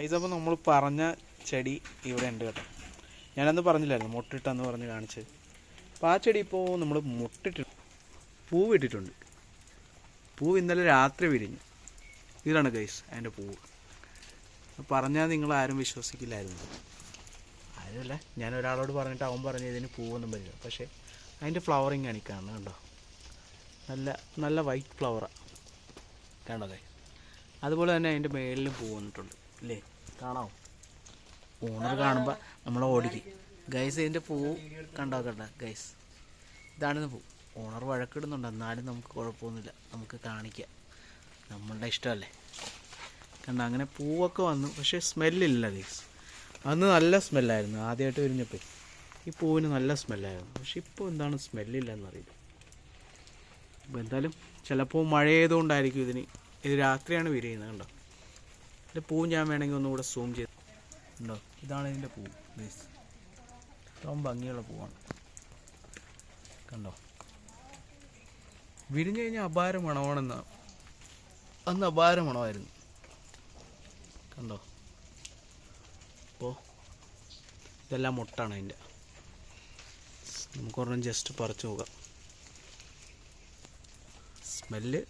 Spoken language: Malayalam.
അപ്പോൾ നമ്മൾ പറഞ്ഞ ചെടി ഇവിടെ ഉണ്ട് കേട്ടോ. ഞാനന്ന് പറഞ്ഞില്ലായിരുന്നു മുട്ടിട്ടെന്ന് പറഞ്ഞ് കാണിച്ചത്. അപ്പോൾ ആ ചെടി ഇപ്പോൾ നമ്മൾ പൂവിട്ടിട്ടുണ്ട്. പൂവ് ഇന്നലെ രാത്രി വിരിഞ്ഞു. ഇതാണ് ഗൈസ് അതിൻ്റെ പൂവ്. പറഞ്ഞാൽ നിങ്ങൾ ആരും വിശ്വസിക്കില്ലായിരുന്നു. അതല്ല, ഞാൻ ഒരാളോട് പറഞ്ഞിട്ട് അവൻ പറഞ്ഞ് ഇതിന് പൂവൊന്നും വരില്ല. പക്ഷേ അതിൻ്റെ ഫ്ലവറിങ് ആണ് ഈ കാണുന്നത്. കണ്ടോ, നല്ല നല്ല വൈറ്റ് ഫ്ലവറാണ്. കണ്ടോ ഗൈസ്. അതുപോലെ തന്നെ അതിൻ്റെ മേളിലും പൂ വന്നിട്ടുണ്ട് അല്ലേ, കാണാമോ? ഓണർ കാണുമ്പോൾ നമ്മളെ ഓടിക്കും ഗൈസ്. ഇതിൻ്റെ പൂവ് കണ്ടോ ഗൈസ്, ഇതാണ് പൂ. ഓണർ വഴക്കിടുന്നുണ്ട്, എന്നാലും നമുക്ക് കുഴപ്പമൊന്നുമില്ല, നമുക്ക് കാണിക്കാം, നമ്മളുടെ ഇഷ്ടമല്ലേ. കണ്ടോ, അങ്ങനെ പൂവൊക്കെ വന്നു. പക്ഷേ സ്മെല്ലില്ല ഗൈസ്. അന്ന് നല്ല സ്മെല്ലായിരുന്നു ആദ്യമായിട്ട് വിരിഞ്ഞപ്പോൾ. ഈ പൂവിന് നല്ല സ്മെല്ലായിരുന്നു. പക്ഷെ ഇപ്പോൾ എന്താണ് സ്മെല്ലില്ല എന്നറിയില്ല. അപ്പോൾ എന്തായാലും ചിലപ്പോൾ മഴ ചെയ്തുകൊണ്ടായിരിക്കും ഇത് രാത്രിയാണ് വിരിയുന്നത്. കണ്ടോ, ഇതിൻ്റെ പൂവ് ഞാൻ വേണമെങ്കിൽ ഒന്നുകൂടെ സൂം ചെയ്ത് ഉണ്ടോ. ഇതാണ് ഇതിൻ്റെ പൂവ് ഗൈസ്. ഏറ്റവും ഭംഗിയുള്ള പൂവാണ്. കണ്ടോ, വിരിഞ്ഞു കഴിഞ്ഞാൽ അപാര മണമാണെന്ന്. അന്ന് അപാര മണമായിരുന്നു. കണ്ടോ, അപ്പോൾ ഇതെല്ലാം മുട്ടാണ് അതിൻ്റെ. നമുക്കൊരെണ്ണം ജസ്റ്റ് പറിച്ചു നോക്കാം. സ്മെല്ല്